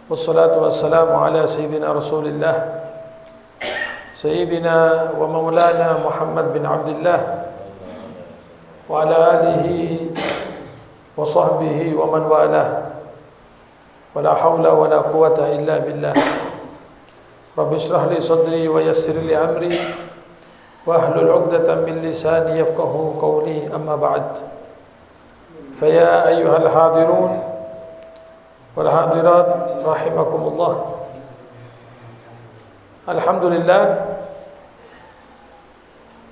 Wassalatu wassalamu ala sayyidina Rasulillah Sayyidina wa maulana Muhammad bin Abdullah wa ala alihi wa sahbihi wa man walah wa la hawla wa la quwata illa billah. Rabbi shrah li sadri wa yassir li amri wa ahlul 'uqdatam min lisani yafqahu qawli, amma ba'd. Fa ya ayyuhal hadirun wal hadirat rahimakumullah. Alhamdulillah,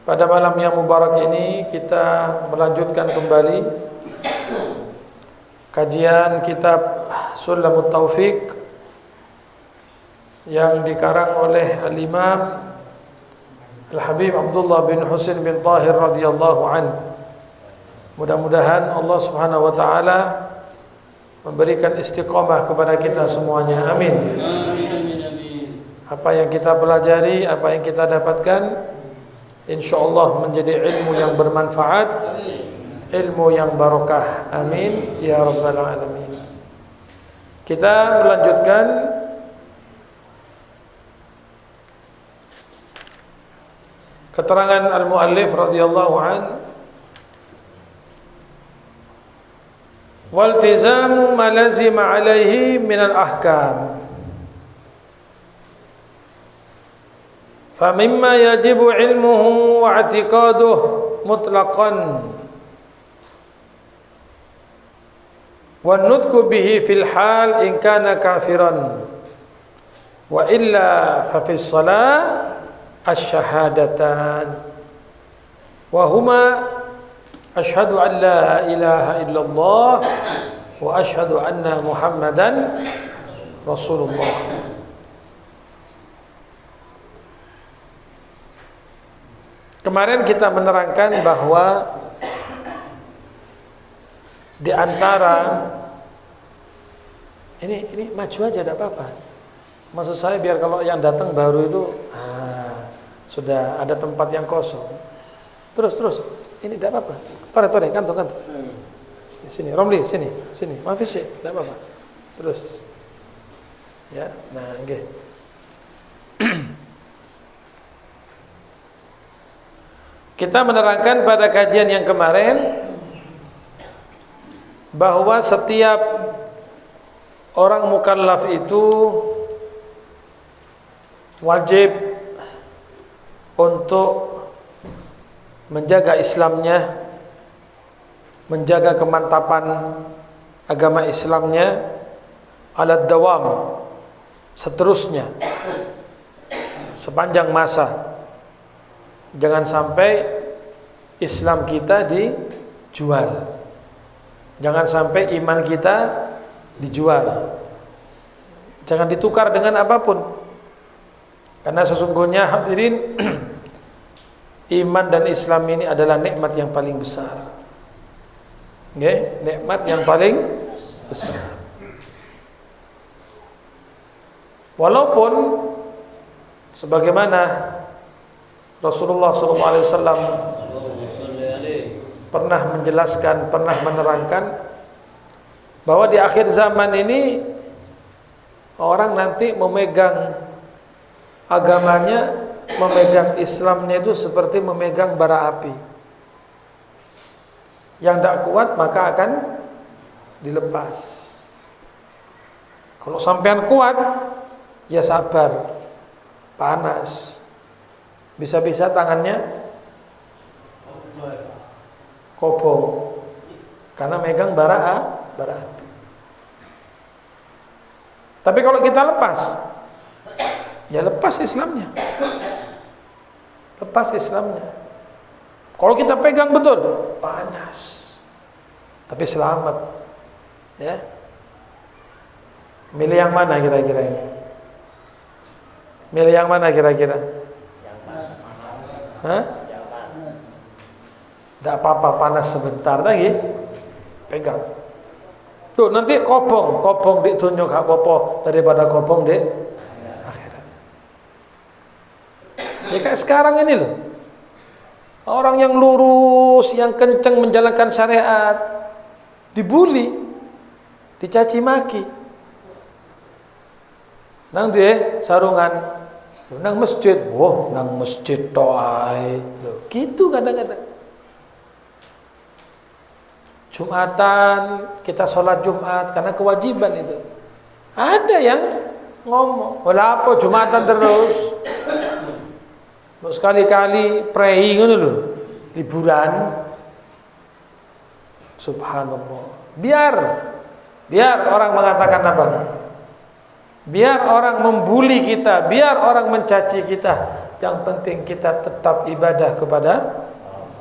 pada malam yang mubarak ini kita melanjutkan kembali kajian kitab Sulamut Taufiq yang dikarang oleh Al-Imam Al-Habib Abdullah bin Husain bin Tahir radhiyallahu anhu. Mudah-mudahan Allah Subhanahu wa taala memberikan istiqamah kepada kita semuanya. Amin. Apa yang kita pelajari, apa yang kita dapatkan, insyaallah menjadi ilmu yang bermanfaat, ilmu yang barokah. Amin ya rabbal alamin. Kita melanjutkan keterangan al-muallif radhiyallahu anhu. Waltizamu ma lazima alaihi minal ahkam, famimma yajibu ilmuhu wa i'tiqaduhu mutlaqan wan nutqu bihi fil hal in kana kafiran wa illa fa fis salah asy-syahadatan wa huma asyhadu an la ilaha illallah wa asyhadu anna Muhammadan Rasulullah. Kemarin kita menerangkan bahwa di antara ini maju aja tidak apa-apa. Maksud saya biar kalau yang datang baru itu sudah ada tempat yang kosong. Terus ini tidak apa-apa. Tore kantung. Sini Romli, sini. Maafis ya, tidak apa-apa. Terus. Ya, nah, nggih. Kita menerangkan pada kajian yang kemarin bahwa setiap orang mukallaf itu wajib untuk menjaga Islamnya, menjaga kemantapan agama Islamnya ala dawam, seterusnya sepanjang masa. Jangan sampai Islam kita dijual, jangan sampai iman kita dijual, jangan ditukar dengan apapun. Karena sesungguhnya hadirin, iman dan Islam ini adalah nikmat yang paling besar. Nggih, nikmat yang paling besar. Walaupun sebagaimana Rasulullah SAW pernah menjelaskan, pernah menerangkan bahwa di akhir zaman ini orang nanti memegang agamanya, memegang Islamnya itu seperti memegang bara api. Yang tidak kuat maka akan dilepas. Kalau sampean kuat, ya sabar, panas. Bisa-bisa tangannya kobong karena megang bara api. Tapi kalau kita lepas, ya lepas Islamnya. Lepas Islamnya. Kalau kita pegang betul, panas. Tapi selamat. Ya. Milih yang mana kira-kira ini? Milih yang mana kira-kira? Hah? Tidak apa-apa, panas sebentar lagi. Pegang. Tuh nanti kobong ditunjuk gak apa-apa daripada kobong di akhirat. Ya kayak sekarang ini loh. Orang yang lurus, yang kenceng menjalankan syariat dibuli. dicaci maki. Nang dia sarungan, nang masjid, nang masjid toai, gitu kadang-kadang. Jumatan kita sholat Jumat karena kewajiban itu. Ada yang ngomong, wala apa Jumatan terus. Sekali-kali praying ngono lho, liburan. Subhanallah. Biar orang mengatakan apa? Biar orang membuli kita, biar orang mencaci kita. Yang penting kita tetap ibadah kepada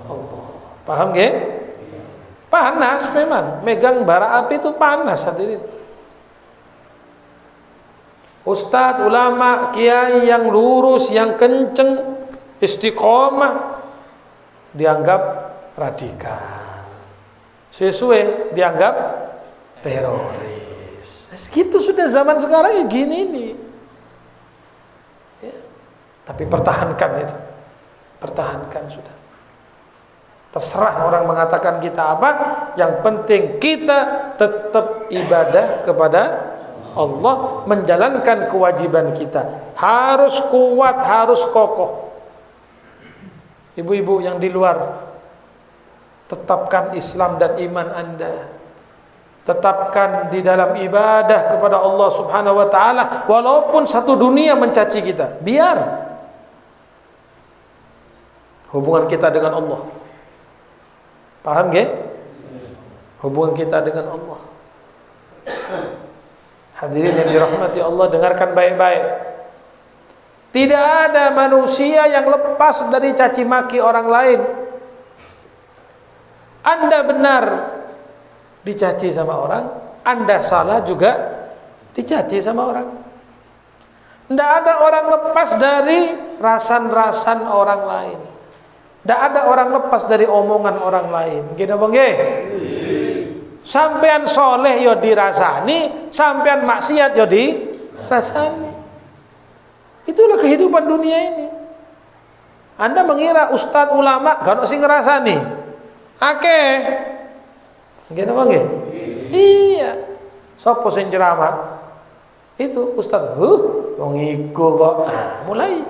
Allah. Paham nggih? Panas memang, megang bara api itu panas hadirin. Ustadz, ulama, kiai yang lurus, yang kenceng, istiqomah dianggap radikal, sesuai dianggap teroris. Segitu sudah zaman sekarang ya gini nih. Ya. Tapi pertahankan itu, pertahankan sudah. Terserah orang mengatakan kita apa, yang penting kita tetap ibadah kepada Allah, menjalankan kewajiban kita. Harus kuat, harus kokoh. Ibu-ibu yang di luar, tetapkan Islam dan iman Anda. Tetapkan di dalam ibadah kepada Allah Subhanahu wa taala walaupun satu dunia mencaci kita. Biar hubungan kita dengan Allah. Paham nggih? Hubungan kita dengan Allah. Hadirin yang dirahmati Allah, dengarkan baik-baik. Tidak ada manusia yang lepas dari caci maki orang lain. Anda benar dicaci sama orang, Anda salah juga dicaci sama orang. Tidak ada orang lepas dari rasan-rasan orang lain. Tidak ada orang lepas dari omongan orang lain. Gini apa nggih? Sampean soleh yo dirasani, sampean maksiat yo dirasani. Itulah kehidupan dunia ini. Anda mengira ustadz ulama kan sing ngrasani. Akeh. Nggih napa nggih? Iya. Sopo sing ceramah? Itu ustadz. Wong iku kok. Mulai.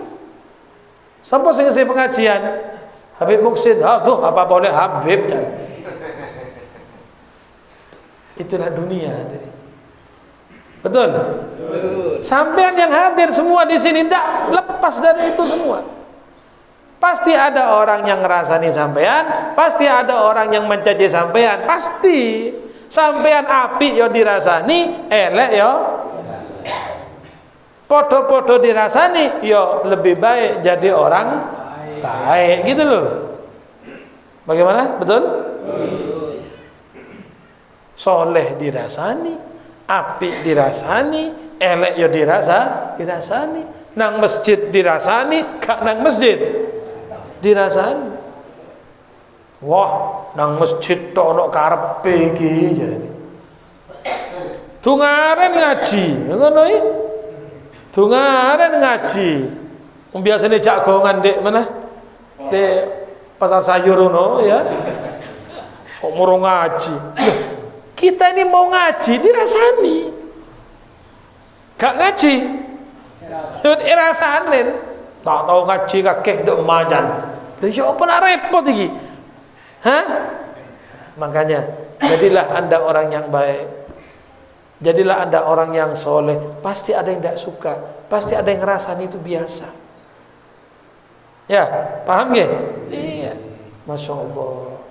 Sopo sing ngisi pengajian? Habib Muksin. Aduh, apa boleh Habib kan? Itulah dunia. Betul? Sampean yang hadir semua di sini tidak lepas dari itu semua. Pasti ada orang yang ngerasani sampean, pasti ada orang yang mencaci sampean, pasti. Sampean api yo dirasani, elek yo podo-podo dirasani, yo lebih baik jadi orang baik gitu loh. Bagaimana? Betul? Soleh dirasani, apik dirasani, elek yo dirasani, nang masjid dirasani, gak nang masjid dirasani. Wah, nang masjid tok ono karepe iki jane. Dungaren ngaji, ngono iki. Dungaren ngaji. Wong biasane jagongan Dek mana? Dek pasar sayur ngono ya. Kok murung ngaji. Loh, kita ini mau ngaji dirasani. Gak ngaji. Yo dirasanin. Tak tahu ngaji kakek ndek majan. Lha yo apa nak repot iki? Hah? Makanya jadilah Anda orang yang baik. Jadilah Anda orang yang soleh. Pasti ada yang tidak suka, pasti ada yang ngerasani itu biasa. Ya, paham nggih? Iya. Masya Allah.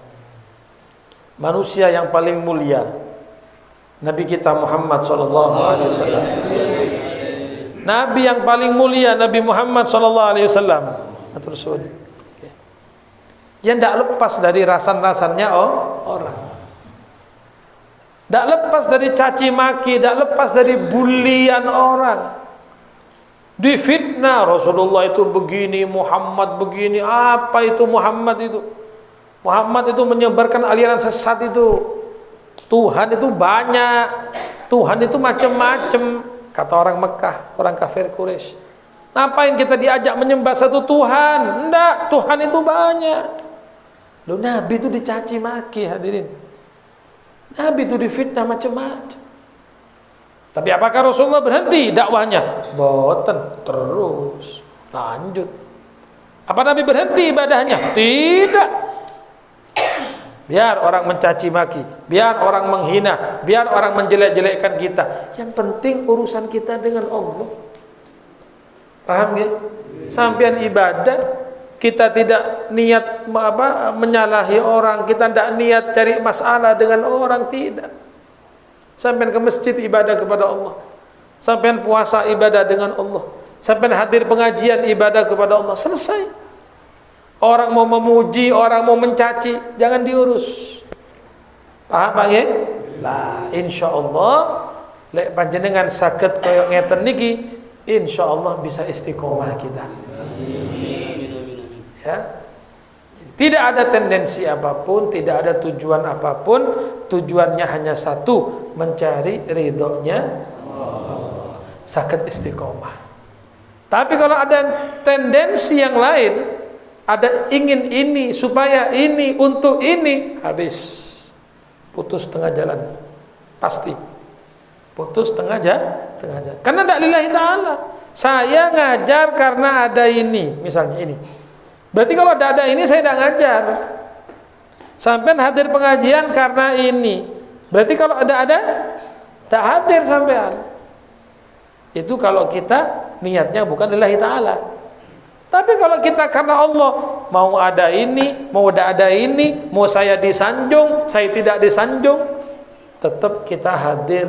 Manusia yang paling mulia Nabi kita Muhammad SAW. Nabi yang paling mulia Nabi Muhammad SAW. Terus yang tidak lepas dari rasan-rasannya orang, tidak lepas dari caci maki, tidak lepas dari bulian orang. Difitnah Rasulullah itu begini, Muhammad begini. Apa itu Muhammad itu? Muhammad itu menyebarkan aliran sesat itu. Tuhan itu banyak, Tuhan itu macam-macam, kata orang Mekah, orang kafir Quraisy. Ngapain kita diajak menyembah satu Tuhan? Enggak, Tuhan itu banyak. Loh, Nabi itu dicaci maki hadirin. Nabi itu difitnah macam-macam. Tapi apakah Rasulullah berhenti dakwahnya? Boten, terus lanjut. Apa Nabi berhenti ibadahnya? Tidak. Biar orang mencaci maki, biar orang menghina, biar orang menjelek-jelekkan kita. Yang penting urusan kita dengan Allah. Paham ya? Sampian ibadah, kita tidak niat menyalahi orang, kita tidak niat cari masalah dengan orang, tidak. Sampian ke masjid ibadah kepada Allah, sampian puasa ibadah dengan Allah, sampian hadir pengajian ibadah kepada Allah, selesai. Orang mau memuji, orang mau mencaci, jangan diurus. Paham Pak ya? Lah insyaallah lek panjenengan saged koyo ngeten niki, insyaallah bisa istiqomah kita. Ya. Tidak ada tendensi apapun, tidak ada tujuan apapun, tujuannya hanya satu, mencari ridhonya Allah. Saged istiqomah. Tapi kalau ada tendensi yang lain, ada ingin ini, supaya ini, untuk ini, habis. Putus tengah jalan. Pasti. Putus tengah jalan. Karena tidak lillahi ta'ala. Saya ngajar karena ada ini, misalnya ini. Berarti kalau tidak ada ini, saya tidak ngajar. Sampai hadir pengajian karena ini. Berarti kalau ada, tidak hadir sampean. Itu kalau kita niatnya bukan lillahi ta'ala. Tapi kalau kita karena Allah, mau ada ini, mau ada ini, mau saya disanjung, saya tidak disanjung, tetap kita hadir,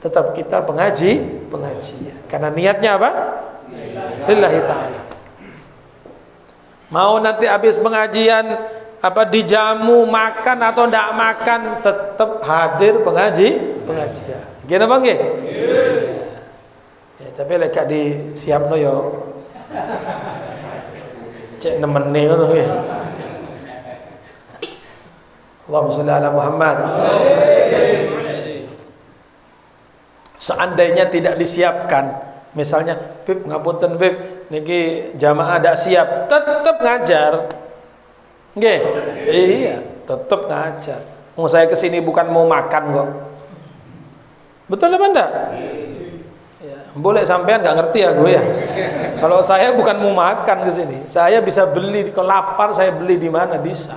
tetap kita pengajian. Karena niatnya apa? Lillahi ta'ala. Mau nanti habis pengajian dijamu, makan atau tidak makan, tetap hadir pengajian. Gimana Bang? Ya, tapi lek disiapno yo. Cek nemene ngono ya. Allahumma sholli ala Muhammad. Seandainya tidak disiapkan, misalnya, Bib ngapunten Bib, niki jamaah tidak siap, tetap ngajar. Nggih. Iya, tetap ngajar. Mau saya kesini bukan mau makan kok. Betul apa enggak? Boleh sampean nggak ngerti ya gue ya. Kalau saya bukan mau makan ke sini, saya bisa beli. Kalau lapar saya beli di mana bisa.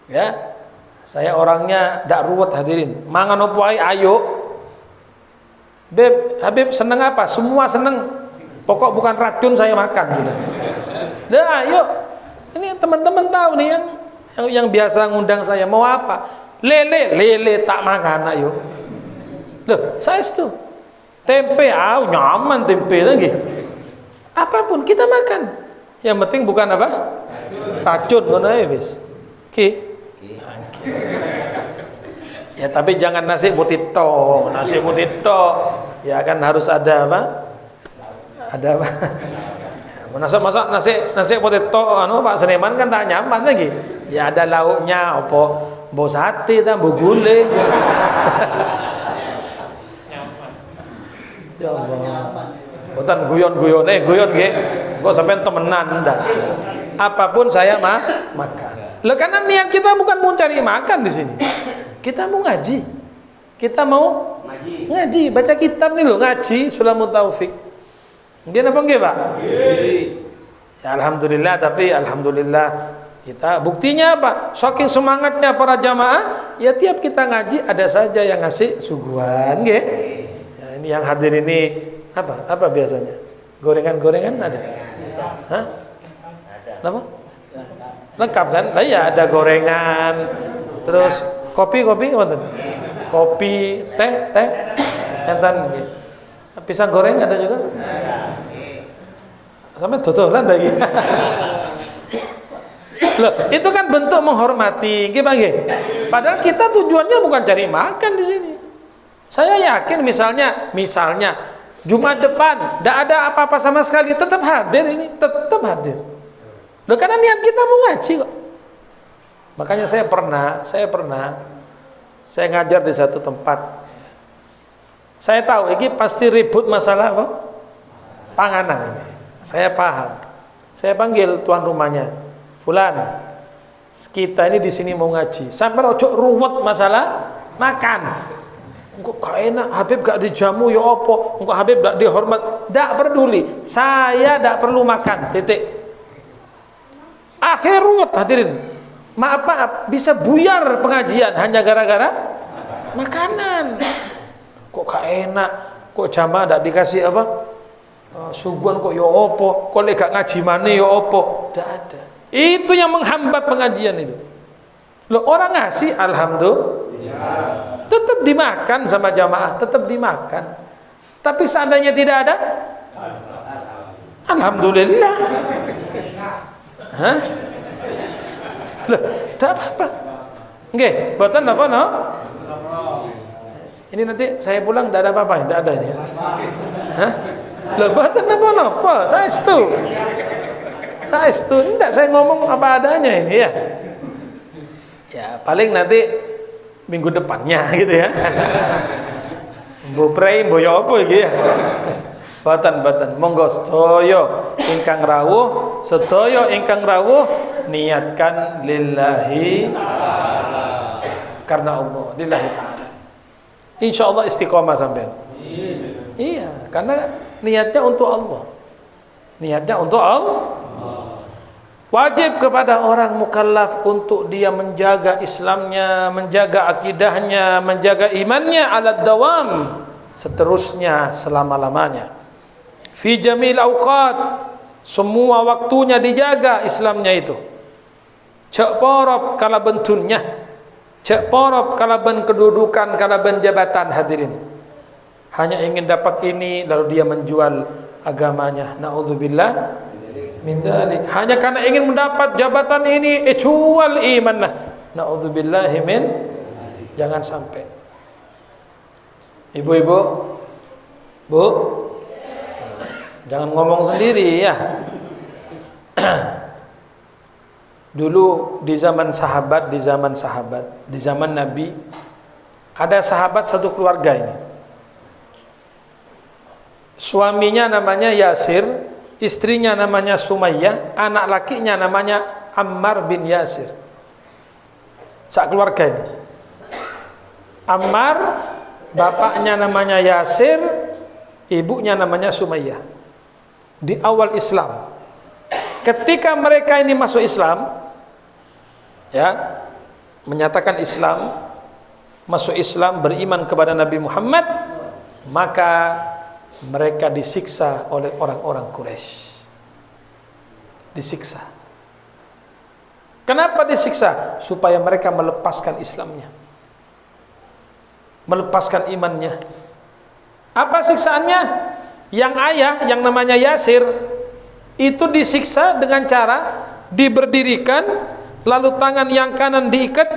Ya, saya orangnya tidak ruwet hadirin. Mangan opo ayo. Beb, Habib seneng apa? Semua seneng. Pokok bukan racun saya makan sudah. Dah ayo. Ini teman-teman tahu nih yang biasa ngundang saya mau apa? Lele tak makan ayo. Loh, saya itu. Tempe, nyaman tempe lagi. Apapun kita makan. Yang penting bukan apa? Racun ngono ae wis. Oke. Ya tapi jangan nasi putih tok. Nasi putih tok. Ya kan harus ada apa? Ada apa? Masak nasi putih tok Pak Seniman kan tak nyaman lagi. Ya ada lauknya opo? Mbok sate ta, mbok gulai. Ya Allah. Bukan guyon nggih. Kok sampean temenan ndak. Apapun saya makan. Lah karena niat kita bukan mau cari makan di sini. Kita mau ngaji. Kita mau ngaji, baca kitab nih loh, ngaji Sulamut Taufik. Nggih napa nggih, Pak? Nggih. Ya alhamdulillah, tapi alhamdulillah kita buktinya apa? Saking semangatnya para jamaah, ya tiap kita ngaji ada saja yang ngasih suguhan, nggih. Ini yang hadir ini apa biasanya? Gorengan ada? Hah? Apa? Lengkap kan? Lah ya ada gorengan, terus kopi wonten. Kopi, teh, enten nggih. Pisang goreng ada juga? Sampai dodolan lagi. Loh, itu kan bentuk menghormati, nggih Pak nggih. Padahal kita tujuannya bukan cari makan di sini. Saya yakin misalnya Jumat depan tidak ada apa-apa sama sekali, tetap hadir ini, tetap hadir. Loh, karena niat kita mau ngaji kok. Makanya saya ngajar di satu tempat. Saya tahu ini pasti ribut masalah apa? Panganan ini. Saya paham. Saya panggil tuan rumahnya, Fulan. Kita ini di sini mau ngaji. Sampai ojo ruwet masalah makan. Engkau gak enak, Habib gak dijamu ya apa? Engkau Habib gak dihormat, gak peduli. Saya gak perlu makan, titik. Akhir ruwet hadirin. Maaf, bisa buyar pengajian hanya gara-gara makanan. Kok gak enak, kok jamaah gak dikasih apa? Suguhan kok ya apa? Kok gak ngaji mana ya apa? Gak ada. Itu yang menghambat pengajian itu. Loh, orang ngasih alhamdulillah, tetap dimakan sama jamaah, tetap dimakan. Tapi seandainya tidak ada, alhamdulillah. Hah? Loh, tidak apa-apa. Nggih, boten apa no? Ini nanti saya pulang tidak ada apa-apa, tidak ada ini. Hah? Loh, boten apa-apa. Saya itu tidak, saya ngomong apa adanya ini ya. Ya paling nanti minggu depannya gitu ya. Mbok prei mboyo apa iki ya. Boten monggo sedaya ingkang rawuh niatkan lillahi karena Allah, lillahi ta'ala. Insyaallah istiqomah sampean. Iya, karena niatnya untuk Allah. Niatnya untuk Allah. Wajib kepada orang mukallaf untuk dia menjaga Islamnya, menjaga akidahnya, menjaga imannya ala dawam, seterusnya selama-lamanya. Fi jamil awqat, semua waktunya dijaga Islamnya itu. Cek porop kala bentunnya, cek porop kala ben kedudukan, kala ben jabatan hadirin. Hanya ingin dapat ini lalu dia menjual agamanya. Naudzubillah min dzalik. Hanya karena ingin mendapat jabatan ini jual iman. Naudzubillahi min, jangan sampai. Ibu-ibu, Bu, jangan ngomong sendiri ya. Dulu di zaman sahabat, di zaman Nabi, ada sahabat satu keluarga ini. Suaminya namanya Yasir, istrinya namanya Sumayyah, anak lakinya namanya Ammar bin Yasir. Sak keluarga ini. Ammar, bapaknya namanya Yasir, ibunya namanya Sumayyah. Di awal Islam, ketika mereka ini masuk Islam, ya, menyatakan Islam, masuk Islam, beriman kepada Nabi Muhammad, maka mereka disiksa oleh orang-orang Quraisy. Disiksa. Kenapa disiksa? Supaya mereka melepaskan Islamnya, melepaskan imannya. Apa siksaannya? Yang ayah, yang namanya Yasir, itu disiksa dengan cara diberdirikan, lalu tangan yang kanan diikat,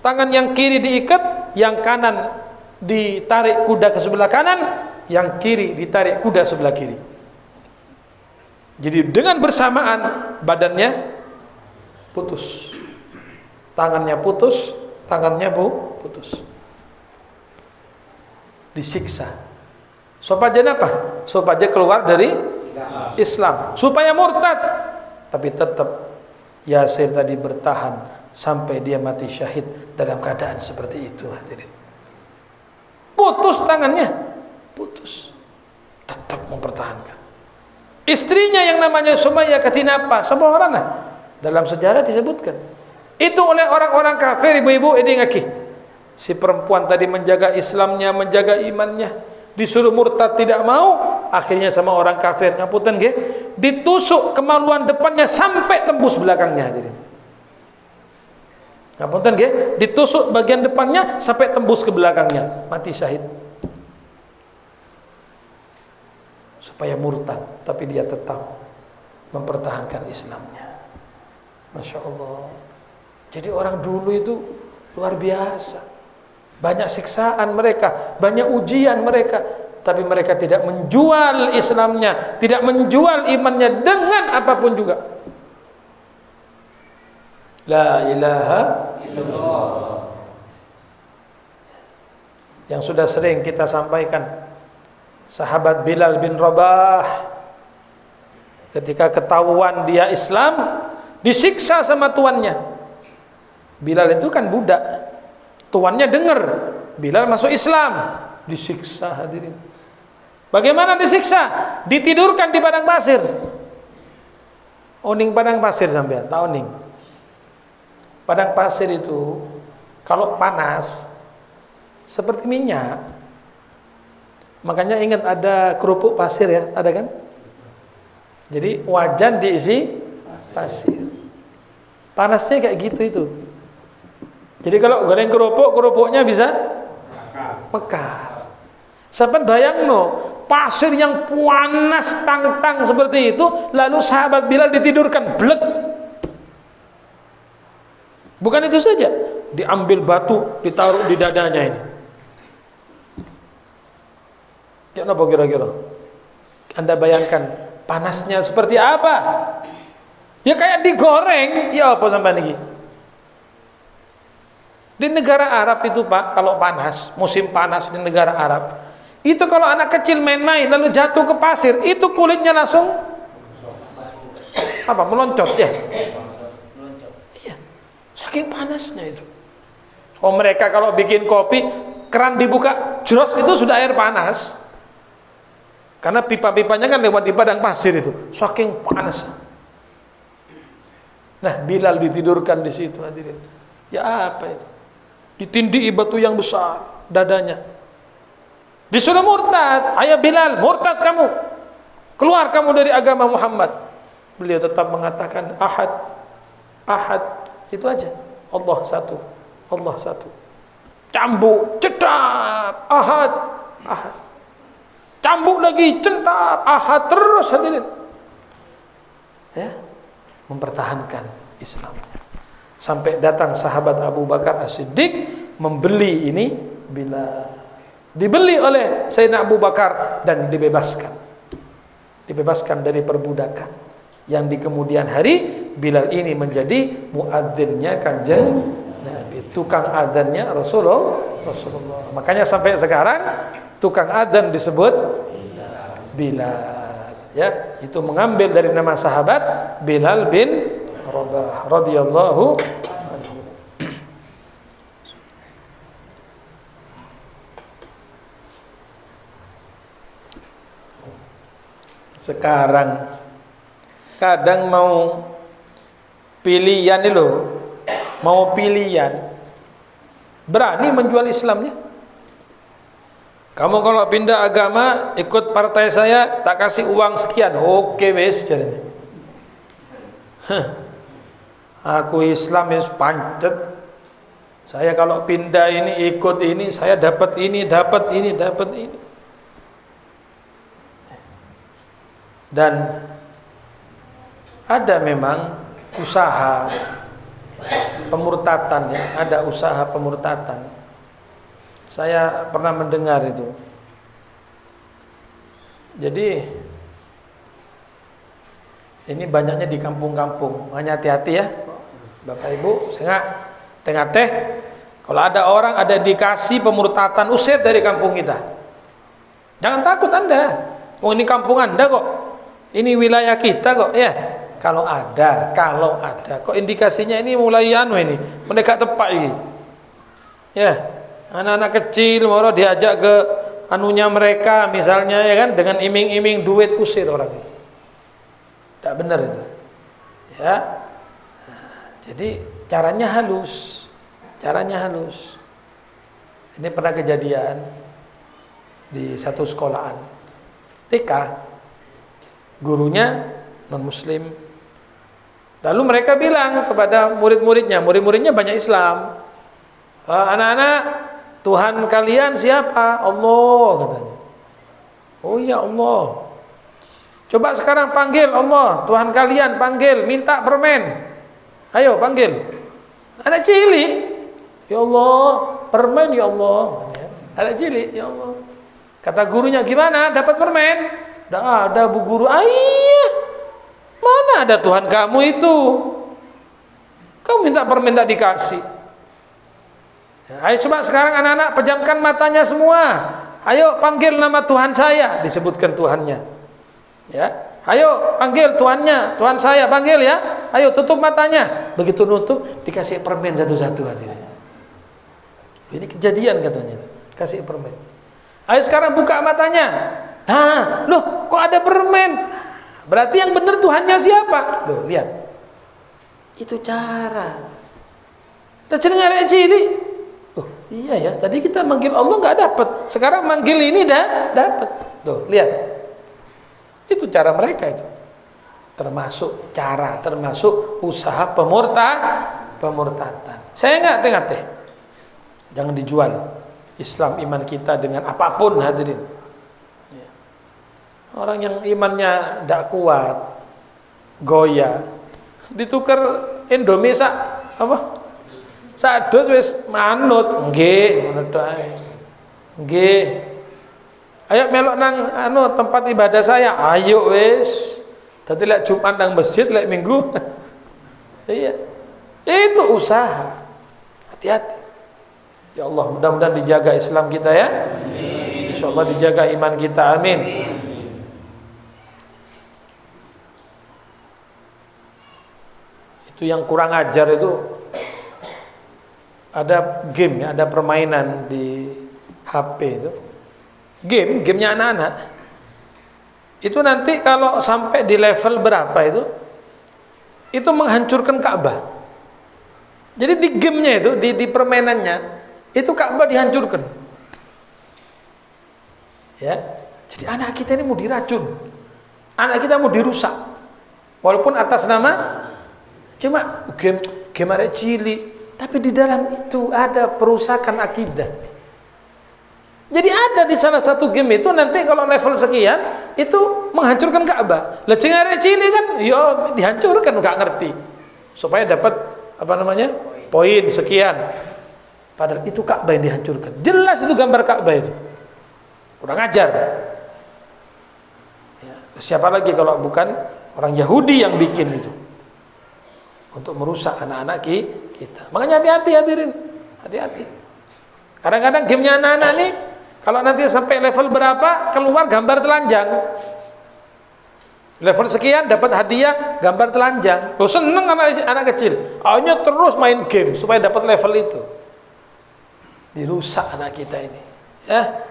tangan yang kiri diikat, yang kanan ditarik kuda ke sebelah kanan, yang kiri ditarik kuda sebelah kiri. Jadi dengan bersamaan badannya putus, tangannya putus, tangannya putus. Disiksa. Supaya apa? Supaya keluar dari Islam, supaya murtad. Tapi tetap Yasir tadi bertahan sampai dia mati syahid dalam keadaan seperti itu hadirin. Putus tangannya, putus, tetap mempertahankan. Istrinya yang namanya Sumayyah ketinapa, sebohorana, dalam sejarah disebutkan. Itu oleh orang-orang kafir, ibu-ibu ini ngaki. Si perempuan tadi menjaga Islamnya, menjaga imannya, disuruh murtad tidak mau, akhirnya sama orang kafir, ngapunten nggih, ditusuk kemaluan depannya sampai tembus belakangnya hadirin. Ngapunten nggih, ditusuk bagian depannya sampai tembus ke belakangnya, mati syahid. Supaya murtad, tapi dia tetap mempertahankan Islamnya. Masya Allah. Jadi orang dulu itu luar biasa. Banyak siksaan mereka, banyak ujian mereka, tapi mereka tidak menjual Islamnya, tidak menjual imannya dengan apapun juga. La ilaha illallah. Yang sudah sering kita sampaikan, sahabat Bilal bin Rabah, ketika ketahuan dia Islam, disiksa sama tuannya. Bilal itu kan budak, tuannya dengar Bilal masuk Islam, disiksa hadirin. Bagaimana disiksa? Ditidurkan di padang pasir. Oning padang pasir sampean, tak oning. Padang pasir itu kalau panas seperti minyak. Makanya ingat ada kerupuk pasir ya, ada kan? Jadi wajan diisi pasir. Panasnya kayak gitu itu. Jadi kalau goreng kerupuk, kerupuknya bisa mekar. Sampai bayang no, pasir yang panas tang-tang seperti itu, lalu sahabat Bilal ditidurkan, blek. Bukan itu saja, diambil batu, ditaruh di dadanya ini. Ya apa kira-kira? Anda bayangkan panasnya seperti apa? Ya kayak digoreng, ya apa sampai ini? Di negara Arab itu Pak, kalau panas, musim panas di negara Arab, itu kalau anak kecil main-main lalu jatuh ke pasir, itu kulitnya langsung apa? Meloncot ya. Iya. Saking panasnya itu. Oh mereka kalau bikin kopi, keran dibuka, jros itu sudah air panas. Karena pipa-pipanya kan lewat di padang pasir itu, saking panas. Nah, Bilal ditidurkan di situ hadirin. Ya apa itu? Ditindih batu yang besar dadanya. Disuruh murtad, ayo Bilal, murtad kamu. Keluar kamu dari agama Muhammad. Beliau tetap mengatakan ahad. Ahad, itu aja. Allah satu. Allah satu. Cambuk, cetar, ahad, ahad. Cambuk lagi, cetar, ahad, terus hadirin. Ya, mempertahankan Islamnya. Sampai datang sahabat Abu Bakar As-Siddiq membeli ini Bilal. Dibeli oleh Sayyidina Abu Bakar dan dibebaskan. Dibebaskan dari perbudakan. Yang di kemudian hari Bilal ini menjadi muadzinnya Kanjeng Nabi, tukang adzannya Rasulullah. Makanya sampai sekarang tukang adzan disebut Bilal. Ya, itu mengambil dari nama sahabat Bilal bin Rabah radhiyallahu anhu. Sekarang kadang mau pilihan ini loh, mau pilihan berani menjual Islamnya. Kamu kalau pindah agama ikut partai saya tak kasih uang sekian, oke wes jadinya. Aku Islam is pancet. Saya kalau pindah ini ikut ini, saya dapat ini, dapat ini, dapat ini. Dan ada memang usaha pemurtatan ya, ada usaha pemurtatan. Saya pernah mendengar itu. Jadi ini banyaknya di kampung-kampung. Hanya hati-hati ya, Bapak Ibu. Saya tengah teh. Kalau ada orang ada indikasi pemurtatan, usir dari kampung kita. Jangan takut Anda. Oh ini kampung Anda kok. Ini wilayah kita kok. Ya. Kalau ada. Kok indikasinya ini mulai ini mendekat tepat ini. Ya. Anak-anak kecil mau diajak ke anunya mereka misalnya ya kan, dengan iming-iming duit, usir orang itu. Tak benar itu. Ya. Jadi caranya halus. Caranya halus. Ini pernah kejadian di satu sekolahan TK. Gurunya non-muslim. Lalu mereka bilang kepada murid-muridnya, murid-muridnya banyak Islam. Anak-anak, Tuhan kalian siapa? Allah katanya. Oh ya Allah. Coba sekarang panggil Allah, Tuhan kalian panggil, minta permen. Ayo panggil. Anak cilik. Ya Allah, permen ya Allah. Anak cilik, ya Allah. Kata gurunya, gimana? Dapat permen? Tidak ada bu guru. Ayah, mana ada Tuhan kamu itu? Kamu minta permen tidak dikasih. Ya, ayo coba sekarang anak-anak pejamkan matanya semua. Ayo panggil nama Tuhan saya, disebutkan Tuhannya. Ya, ayo panggil Tuhannya, Tuhan saya panggil ya. Ayo tutup matanya. Begitu nutup dikasih permen satu-satu hadirin. Ini kejadian katanya. Kasih permen. Ayo sekarang buka matanya. Nah, loh kok ada permen? Berarti yang benar Tuhannya siapa? Loh, lihat. Itu cara. Dah jeneng arek cilik. Oh, iya ya. Tadi kita manggil Allah nggak dapat. Sekarang manggil ini dah dapat. Loh, lihat. Itu cara mereka itu. Termasuk cara, termasuk usaha pemurtadan. Saya nggak jangan dijual Islam iman kita dengan apapun, hadirin. Orang yang imannya tidak kuat, goyah, ditukar Indomie apa? Sadus wis manut, nggih, ngono tok. Nggih. Ayo melok nang tempat ibadah saya, ayo wis. Dadi lek Jumat nang masjid, lek Minggu. Iya. Itu usaha. Hati-hati. Ya Allah, mudah-mudahan dijaga Islam kita ya. Insyaallah dijaga iman kita. Amin. Itu yang kurang ajar itu ada game ya, ada permainan di HP itu. Gamenya anak-anak. Itu nanti kalau sampai di level berapa itu menghancurkan Ka'bah. Jadi di gamenya itu, di permainannya itu Ka'bah dihancurkan. Ya. Jadi anak kita ini mau diracun. Anak kita mau dirusak. Walaupun atas nama cuma game arek cilik, tapi di dalam itu ada perusakan akidah. Jadi ada di salah satu game itu nanti kalau level sekian itu menghancurkan Ka'bah. Lah jeng arek cilik kan yo dihancurkan enggak ngerti. Supaya dapat poin sekian. Padahal itu Ka'bah yang dihancurkan. Jelas itu gambar Ka'bah itu. Kurang ajar. Ya, siapa lagi kalau bukan orang Yahudi yang bikin itu. Untuk merusak anak-anak kita. Makanya hati-hati hadirin. Hati-hati. Kadang-kadang gamenya anak-anak nih, kalau nanti sampai level berapa, keluar gambar telanjang. Level sekian dapat hadiah gambar telanjang. Loh seneng anak kecil. Hanya terus main game supaya dapat level itu. Dirusak anak kita ini. Ya.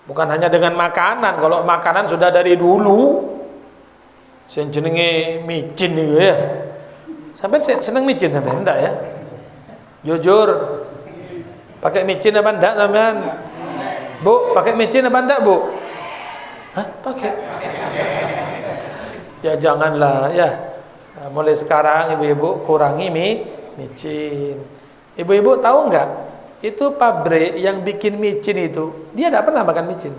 Bukan hanya dengan makanan. Kalau makanan sudah dari dulu. Sing jenenge micin itu ya. Sampai seneng micin sampai enggak ya? Jujur. Pakai micin apa enggak sampean? Bu, pakai micin apa enggak, Bu? Hah? Pakai. Ya janganlah ya. Nah, mulai sekarang ibu-ibu kurangi micin. Ibu-ibu tahu enggak? Itu pabrik yang bikin micin itu, dia enggak pernah makan micin.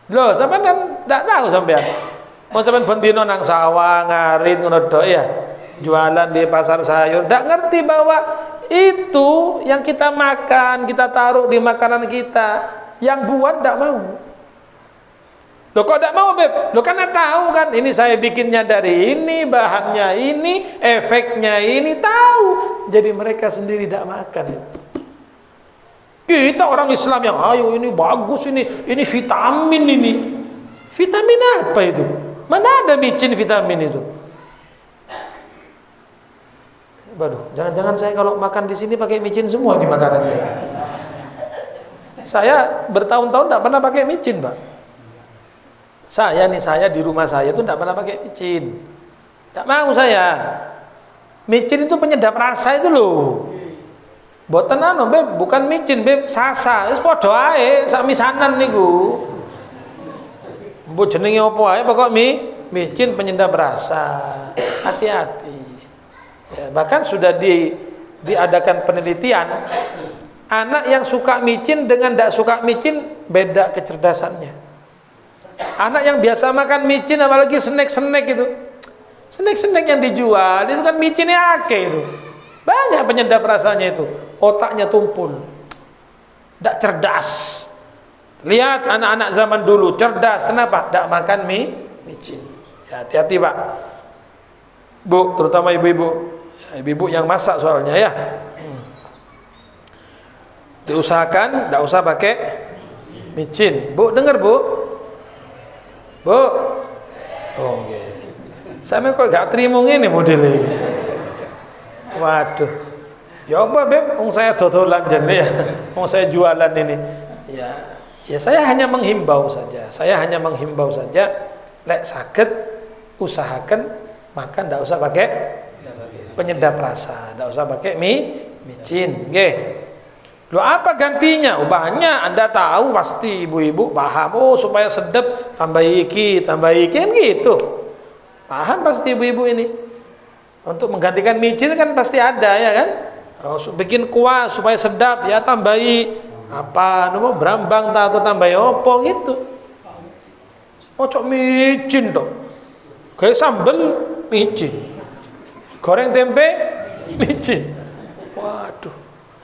Loh, sampean enggak tahu sampean. Mau sampean bentino nang sawah, ngarit ngono tok ya. Jualan di pasar sayur, enggak ngerti bahwa itu yang kita makan, kita taruh di makanan kita, yang buat enggak mau. Loh kok enggak mau, Beb? Loh karena tahu kan, ini saya bikinnya dari ini, bahannya ini, efeknya ini, tahu. Jadi mereka sendiri enggak makan itu. Kita orang Islam yang ayo ini bagus ini vitamin ini. Vitamin apa itu? Mana ada micin vitamin itu? Waduh, jangan-jangan saya kalau makan di sini pakai micin semua di makanannya. Saya bertahun-tahun tidak pernah pakai micin, Pak. Saya di rumah saya itu tidak pernah pakai micin. Tidak mau saya. Micin itu penyedap rasa itu loh. Boten Beb, bukan micin, Beb, sasa. Wis padha ae, sak misanan niku. Mbok jenenge apa ae pokok micin penyedap rasa. Hati-hati. Ya, bahkan sudah diadakan penelitian, anak yang suka micin dengan tidak suka micin beda kecerdasannya. Anak yang biasa makan micin, apalagi snack itu, snack yang dijual itu kan micinnya akeh itu, banyak penyedap rasanya itu, otaknya tumpul, tidak cerdas. Lihat anak-anak zaman dulu cerdas, kenapa? Tidak makan micin. Ya, hati-hati Pak, Bu, terutama ibu-ibu yang masak soalnya ya. Diusahakan tidak usah pakai micin. Bu, dengar Bu? Bu? Oh nggih. Sampe kok gak trimo ngene modele. Waduh. Ya apa Beb, saya dodolan jane ya. Saya jualan ini. Ya saya hanya menghimbau saja. Lek saged usahakan makan ndak usah pakai penyedap rasa, ndak usah pakai micin, nggih. Lo apa gantinya? Oh, banyak, Anda tahu pasti, ibu-ibu paham. Oh, supaya sedap tambah iki kan gitu. Paham pasti ibu-ibu ini. Untuk menggantikan micin kan pasti ada ya kan? Oh, bikin kuah supaya sedap ya tambahi apa nopo brambang atau tambahi opo gitu. Ojo micin toh. Kayak sambel micin. Goreng tempe micin. Waduh.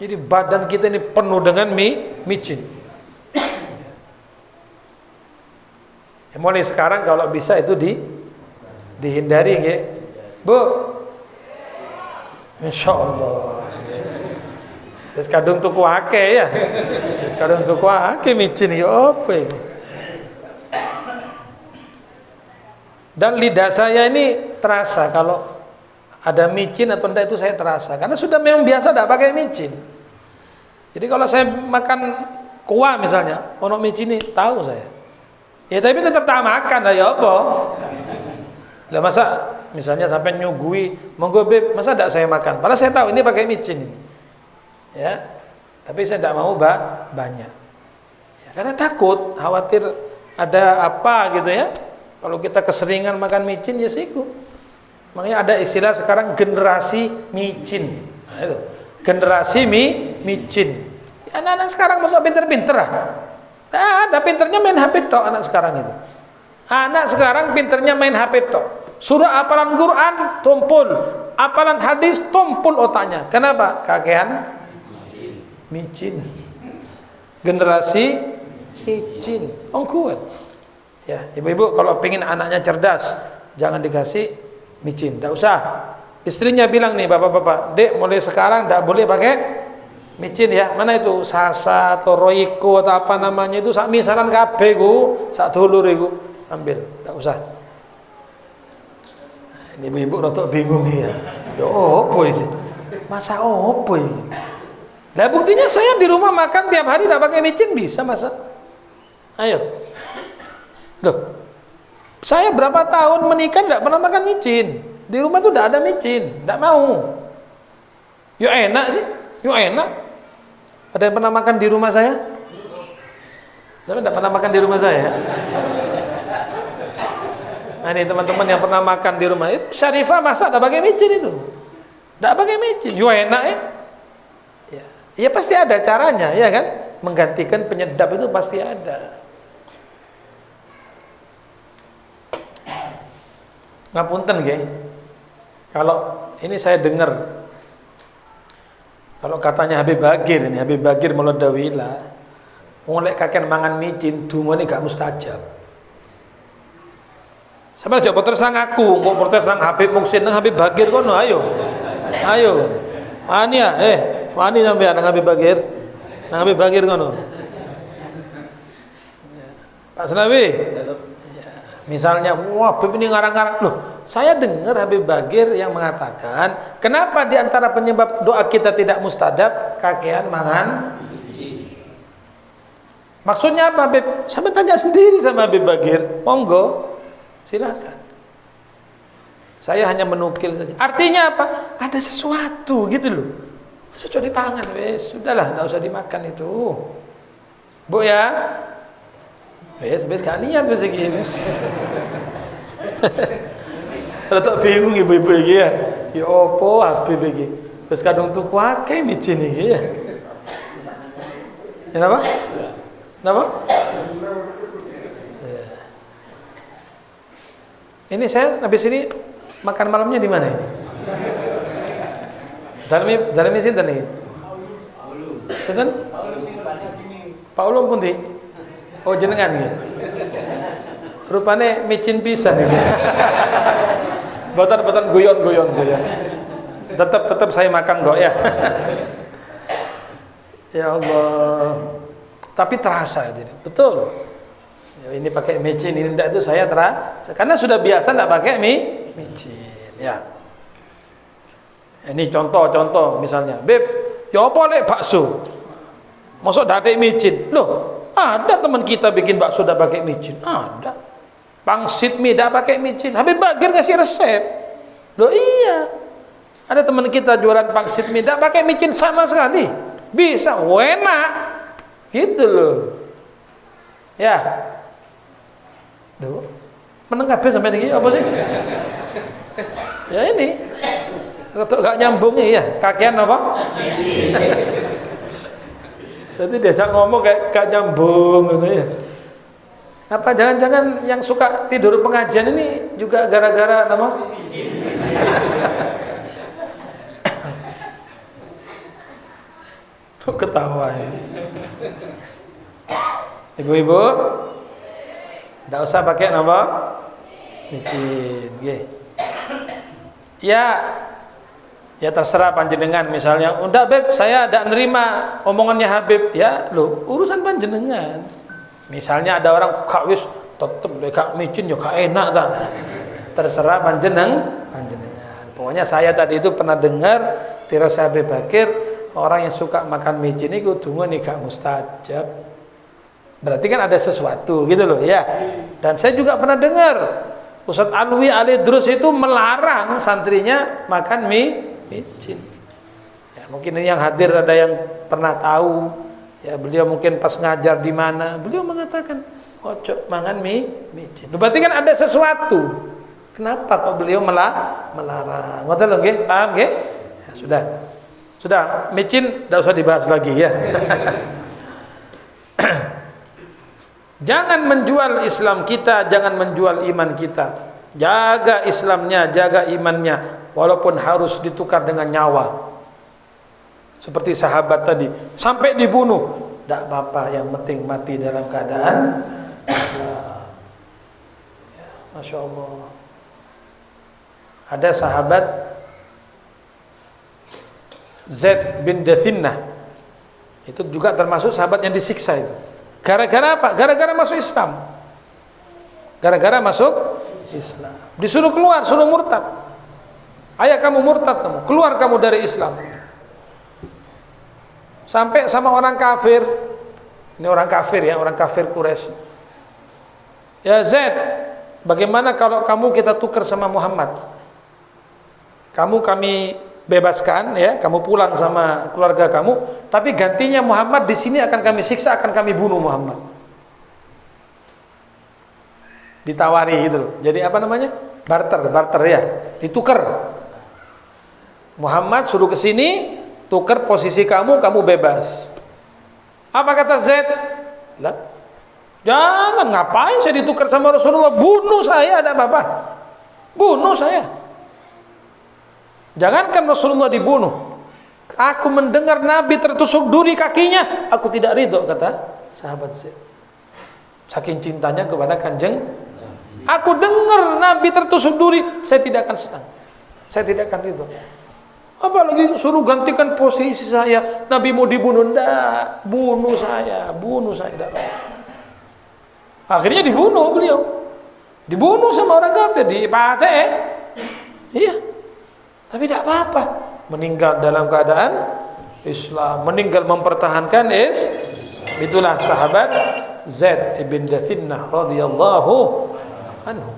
Jadi badan kita ini penuh dengan micin. Ya, mulai sekarang kalau bisa itu dihindari ya. Bu. Insyaallah. Wis kadung tuku akeh ya. Wis kadung tuku akeh micin ya apa ini? Dan lidah saya ini terasa kalau ada micin atau enggak itu saya terasa karena sudah memang biasa enggak pakai micin. Jadi kalau saya makan kuah misalnya, ono micin ini tahu saya. Ya tapi tetap tak makan lah ya apa? Lah masa misalnya sampai nyugui, monggo Beb, masa enggak saya makan? Padahal saya tahu ini pakai micin ini. Ya. Tapi saya enggak mau banyak. Ya, karena takut, khawatir ada apa gitu ya. Kalau kita keseringan makan micin ya siku. Makanya ada istilah sekarang generasi micin. Nah, itu. Generasi micin. Anak-anak sekarang masuk pinter-pinter ah. Nah, ada pinternya main HP tok anak sekarang itu. Anak sekarang pinternya main HP tok. Surah hafalan Quran tumpul, hafalan hadis tumpul otaknya. Kenapa? Kakean micin. Generasi micin. Kuat. Ya, ibu-ibu kalau pengen anaknya cerdas, jangan dikasih micin, enggak usah. Istrinya bilang nih, bapak-bapak, Dek mulai sekarang enggak boleh pakai micin ya. Mana itu Sasa atau Royco atau apa namanya itu sak misalan kabeh ku, sak dulur iku ambil, enggak usah. Ini ibu-ibu rotok bingung ya. Ya opo ini? Masa opo ini? Lah buktinya saya di rumah makan tiap hari enggak pakai micin bisa masa? Ayo. Loh. Saya berapa tahun menikah enggak pernah makan micin. Di rumah tuh enggak ada micin, enggak mau. Yo enak sih, yo enak. Ada yang pernah makan di rumah saya? Tapi enggak pernah makan di rumah saya. Nah ini teman-teman yang pernah makan di rumah itu Syarifah masak enggak pakai micin itu. Enggak pakai micin, yo enak ya. Ya pasti ada caranya, ya kan? Menggantikan penyedap itu pasti ada. Ngapunten nggih. Kalau ini saya dengar kalau katanya Habib Bagir ini, Habib Bagir Maulodawila, wong lek kakean mangan micin dungane gak mustajab. Sampe aja protes nang aku, kok protes nang Habib Muksin nang Habib Bagir kono ayo. Ayo. Wani ya, wani sampean nang Habib Bagir. Nang Habib Bagir kono. Pak Senawi. Misalnya, wah Habib ini ngarang-ngarang. Loh, saya dengar Habib Bagir yang mengatakan, kenapa di antara penyebab doa kita tidak mustajab kakean mangan? Maksudnya apa Habib? Sampai tanya sendiri sama Habib Bagir. Monggo, silakan. Saya hanya menukil saja. Artinya apa? Ada sesuatu gitu loh. Cocok dipangan, wes. Sudahlah, enggak usah dimakan itu. Bu ya. Wes gak niat wes iki wes. Rada bingung ibu-ibu iki ya. Ya opo Habib iki? Wes kadung tuku akeh micin iki ya. Ya napa? Napa? Ini saya habis ini makan malamnya di mana ini? Dalam sinten iki? Sinten? Pak Ulum pundi? Oh jenengan ya. Rupane micin pisan ini. Boten guyon. Tetap saya makan kok ya. Ya Allah. Tapi terasa jadi. Betul. Ya, ini pakai micin ini enggak itu saya terasa karena sudah biasa enggak pakai micin ya. Ini contoh misalnya, Beb, ya apa lek bakso? Masuk dadek micin. Loh, ada teman kita bikin bakso dah pakai micin. Ada. Pangsit mie dah pakai micin. Habib Bagir ngasih resep. Loh iya. Ada teman kita jualan pangsit mie dah pakai micin sama sekali. Bisa, enak. Gitu loh. Ya. Tuh. Meneng kabeh sampai tinggi apa sih? Ya ini. Rotok gak nyambung ya, kakean apa? Jadi diajak ngomong kayak gak nyambung gitu ya. Apa jangan-jangan yang suka tidur pengajian ini juga gara-gara nama? Tuh ketawa ya. Ibu-ibu, nggak usah pakai nama micin, ya terserah panjenengan. Misalnya, udah Beb, saya tidak nerima omongannya Habib. Ya, lo urusan panjenengan. Misalnya ada orang kak wis tetep kak micin ya kak enak tak. Terserah panjenengan. Pokoknya saya tadi itu pernah dengar tiras Habib Bakir, orang yang suka makan micin itu tunggu nih gak mustajab. Berarti kan ada sesuatu gitu loh ya. Dan saya juga pernah dengar Ustadz Alwi Alidrus itu melarang santrinya makan micin. Ya, mungkin ini yang hadir ada yang pernah tahu. Ya, beliau mungkin pas ngajar di mana, beliau mengatakan, "Ojo mangan micin." Berarti kan ada sesuatu. Kenapa kok beliau melarang? Ngoten lho nggih, paham nggih? Ya, sudah, micin enggak usah dibahas lagi ya. Jangan menjual Islam kita, jangan menjual iman kita. Jaga Islamnya, jaga imannya, walaupun harus ditukar dengan nyawa. Seperti sahabat tadi, sampai dibunuh, tidak apa-apa, yang penting mati dalam keadaan Islam. Ya, Masya Allah. Ada sahabat Zaid bin Dathinnah, itu juga termasuk sahabat yang disiksa itu. Gara-gara apa? Gara-gara masuk Islam. Gara-gara masuk Islam. Disuruh keluar, suruh murtad. Ayah kamu murtad kamu, keluar kamu dari Islam. Sampai sama orang kafir. Ini orang kafir ya, orang kafir Quraisy. Ya Zaid, bagaimana kalau kamu kita tukar sama Muhammad? Kamu kami bebaskan ya, kamu pulang sama keluarga kamu, tapi gantinya Muhammad di sini akan kami siksa, akan kami bunuh Muhammad. Ditawari gitu loh. Jadi apa namanya? Barter ya, ditukar. Muhammad suruh ke sini, tukar posisi kamu bebas. Apa kata Zaid? Lah, jangan, ngapain saya ditukar sama Rasulullah? Bunuh saya, ada apa-apa? Bunuh saya. Jangankan Rasulullah dibunuh, aku mendengar Nabi tertusuk duri kakinya, aku tidak ridho, kata sahabat Zaid. Saking cintanya kepada Kanjeng, aku dengar Nabi tertusuk duri, saya tidak akan senang, saya tidak akan ridho. Apalagi suruh gantikan posisi saya, Nabi mau dibunuh, ndak, bunuh saya, enggak. Akhirnya dibunuh beliau, dibunuh sama orang kafir di Pate, iya. Tapi tidak apa-apa, meninggal dalam keadaan Islam, meninggal mempertahankan itulah sahabat Zaid ibn Dathinnah radhiyallahu anhu.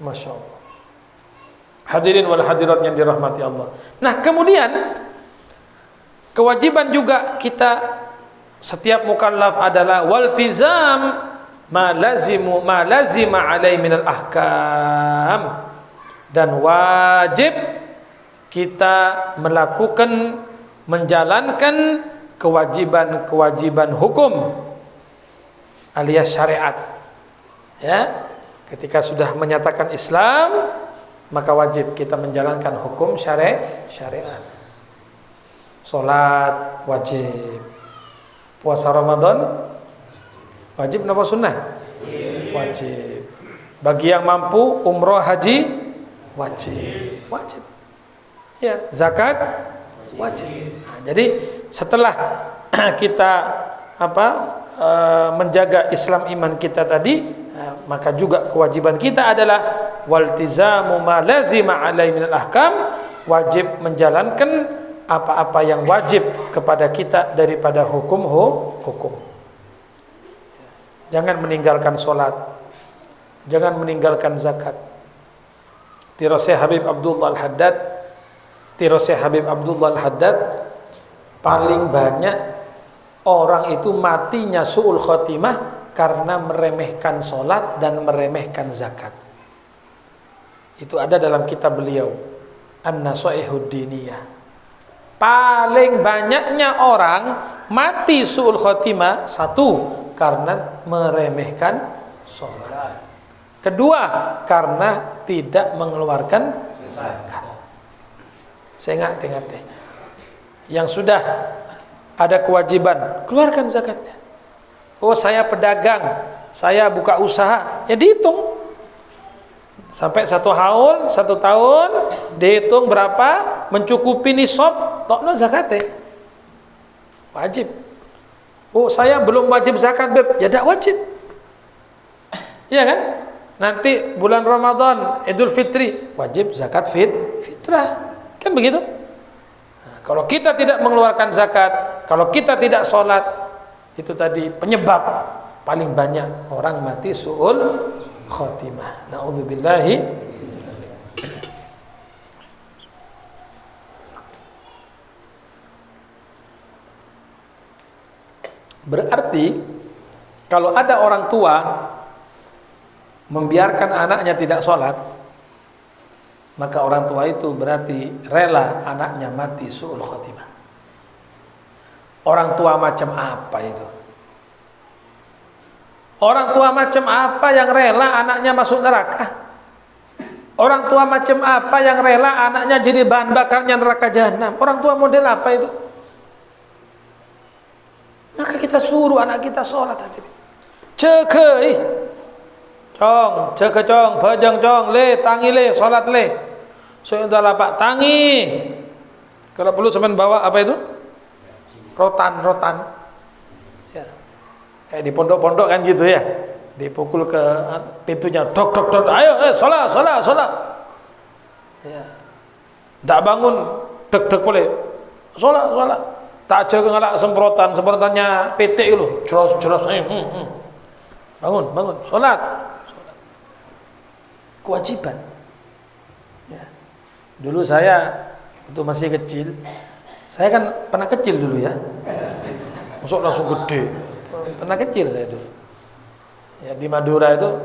Masya Allah. Hadirin wal hadirat yang dirahmati Allah. Nah kemudian kewajiban juga kita setiap mukallaf adalah waltizam ma lazima alai minal ahkam, dan wajib kita melakukan, menjalankan kewajiban-kewajiban hukum alias syariat. Ya, ketika sudah menyatakan Islam, maka wajib kita menjalankan hukum syariat. Salat wajib. Puasa Ramadan wajib napa sunnah? Wajib. Bagi yang mampu umroh haji wajib. Ya, zakat wajib. Nah, jadi setelah kita menjaga Islam iman kita tadi, maka juga kewajiban kita adalah waltizamu ma lazima alai minal ahkam wajib menjalankan apa-apa yang wajib kepada kita daripada hukum. Jangan meninggalkan sholat, jangan meninggalkan zakat. Tirose Habib Abdullah Al-Haddad, paling banyak orang itu matinya su'ul khotimah karena meremehkan sholat dan meremehkan zakat. Itu ada dalam kitab beliau An-Nasaihud Diniyah. Paling banyaknya orang mati su'ul khotimah, satu, karena meremehkan sholat. Kedua, karena tidak mengeluarkan zakat. Saya ingat yang sudah ada kewajiban, keluarkan zakatnya. Oh, saya pedagang, saya buka usaha, ya dihitung. Sampai 1 tahun, dihitung berapa, mencukupi nisab, tokno zakatnya. Wajib. Oh, saya belum wajib zakat, Beb. Ya tidak wajib. Iya kan? Nanti bulan Ramadan, Idul Fitri, wajib zakat fitrah. Kan begitu? Nah, kalau kita tidak mengeluarkan zakat, kalau kita tidak sholat, itu tadi penyebab paling banyak orang mati su'ul khotimah. Na'udzubillahi. Berarti kalau ada orang tua membiarkan anaknya tidak sholat, maka orang tua itu berarti rela anaknya mati su'ul khotimah. Orang tua macam apa itu? Orang tua macam apa yang rela anaknya masuk neraka? Orang tua macam apa yang rela anaknya jadi bahan bakarnya neraka jahanam? Orang tua model apa itu? Maka kita suruh anak kita sholat hati. Cekei cong, ceke cong, bajang cong, le, tangi le, sholat le. Sudah lapak tangi. Kalau perlu semen bawa apa itu? Rotan. Ya. Kayak di pondok-pondok kan gitu ya. Dipukul ke pintunya, dok, ayo, sholat. Ya. Tidak bangun, dek boleh. Sholat. Tak jaga ngalak semprotannya PT itu, jelas. Bangun, sholat. Kewajiban. Ya. Dulu saya itu masih kecil, saya kan pernah kecil dulu ya. Masuk langsung gede. Pernah kecil saya dulu. Ya, di Madura itu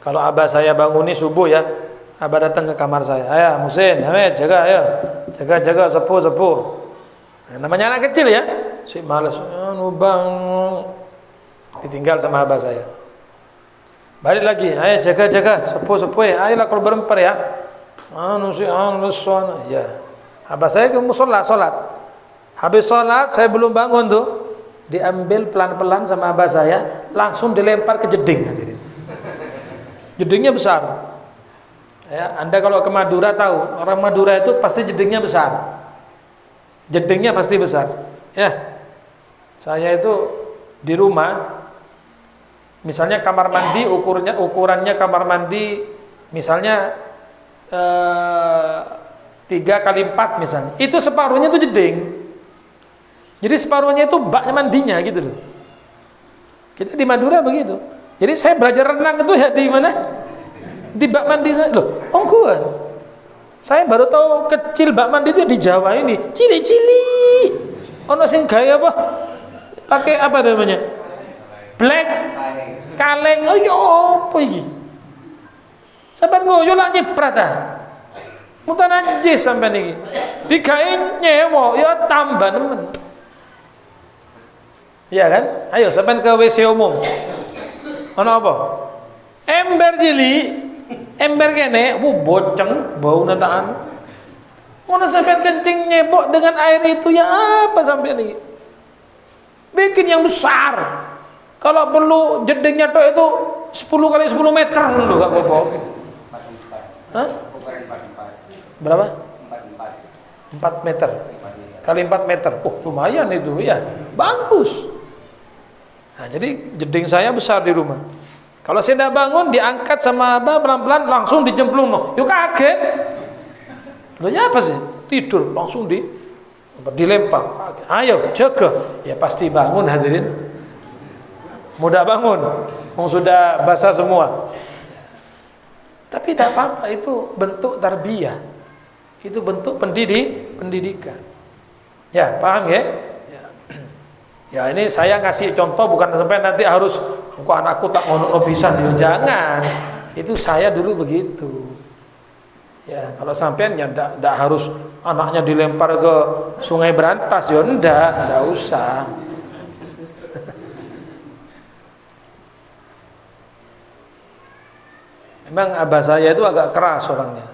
kalau abah saya banguni subuh ya, abah datang ke kamar saya. Ayo, Musin, Hamid, jaga, ayo. Jaga, sepuh. Nah, namanya anak kecil ya, si malas, bang, ditinggal sama abah saya. Balik lagi, ayo jaga, sepuh, ayolah kalau berempar ya. Ya, abah saya ke musola sholat. Habis sholat saya belum bangun tuh, diambil pelan-pelan sama abah saya, langsung dilempar ke jeding. Hadirin. Jedingnya besar. Ya, Anda kalau ke Madura tahu, orang Madura itu pasti jedingnya besar. Jedingnya pasti besar. Ya, saya itu di rumah, misalnya kamar mandi ukurannya kamar mandi, misalnya 3x4 misalnya, itu separuhnya itu jeding. Jadi separuhnya itu baknya mandinya gitu loh. Kita di Madura begitu. Jadi saya belajar renang itu ya di mana? Di bak mandi saya loh. Ongkuan. Saya baru tahu kecil bak mandi itu di Jawa ini, cili-cili. Ono sing gaya apa? Pakai apa namanya? Black kaleng. Oh ya apa iki? Sampai ngoyo lak nyiprat ah. Mutan najis sampai niki. Digawe nyewa ya tambah nemen. Iya kan? Ayo sampai ke WC umum. Ono apa? Ember cilik. Ember kene, boceng, bau nataan. Mana sampai kencing nyebok dengan air itu ya apa sampai ini? Bikin yang besar. Kalau perlu jedingnya tuh itu 10x10 meter dulu gak apa-apa. Hah? Berapa? 4 meter. Kali 4 meter. Oh, lumayan itu ya. Bagus. Nah, jadi jeding saya besar di rumah. Kalau saya tidak bangun, diangkat sama abah pelan-pelan langsung dijemplung. Yuk kaget. Loh ya apa sih? Tidur langsung dilempar. Ayo jaga. Ya pasti bangun hadirin. Mudah bangun. Sudah basah semua. Tapi tidak apa-apa, itu bentuk tarbiyah. Itu bentuk pendidikan. Ya, paham ya? Ya ini saya ngasih contoh bukan sampai nanti harus kok anakku tak ngono pisan. Jangan. Itu saya dulu begitu. Ya, kalau sampean ya ndak harus anaknya dilempar ke Sungai Berantas ya ndak usah. Memang abah saya itu agak keras orangnya.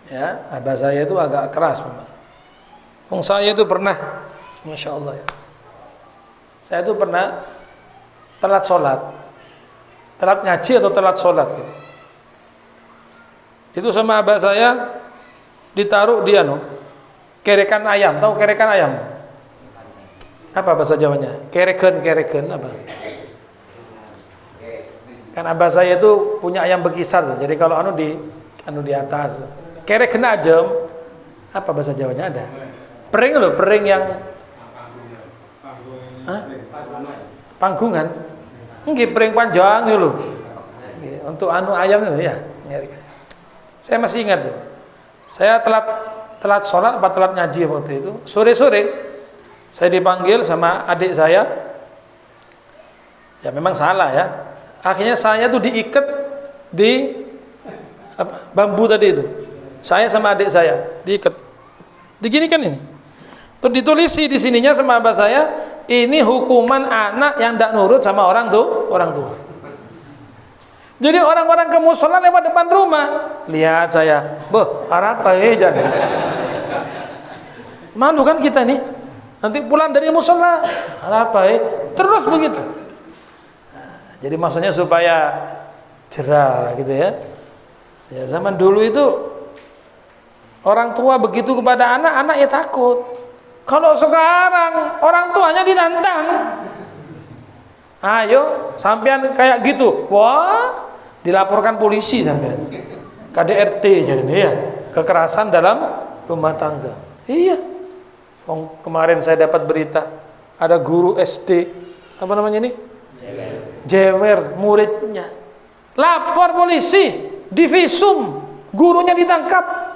Ya, abah saya itu agak keras memang. Saya itu pernah, masya Allah ya. Saya itu pernah telat sholat, telat ngaji atau telat sholat gitu. Itu sama abah saya ditaruh di kerekan ayam. Tahu kerekan ayam? Apa bahasa Jawanya? Kereken apa? Kan abah saya itu punya ayam bekisar tuh. Jadi kalau di atas. Kereken aja. Apa bahasa Jawanya ada? Pering loh, pering yang panggungan. Nggih, pering panjang loh. Untuk ayam itu ya. Saya masih ingat tuh. Saya telat sholat apa telat ngaji waktu itu. Sore-sore saya dipanggil sama adik saya. Ya memang salah ya. Akhirnya saya tuh diikat di bambu tadi itu. Saya sama adik saya diikat. Diginikan ini. Terus ditulisi di sininya sama abah saya, ini hukuman anak yang tidak nurut sama orang tua. Jadi orang-orang ke musola lewat depan rumah, lihat saya, apa jangan. Malu kan kita nih. Nanti pulang dari musola, apa terus begitu. Jadi maksudnya supaya jerah gitu ya. Ya zaman dulu itu orang tua begitu kepada anak ya takut. Kalau sekarang orang tuanya ditantang. Ayo sampean kayak gitu. Wah, dilaporkan polisi sampean. KDRT jadi ya, kekerasan dalam rumah tangga. Iya. Kemarin saya dapat berita ada guru SD apa namanya ini? Jewer muridnya lapor polisi, divisum, gurunya ditangkap.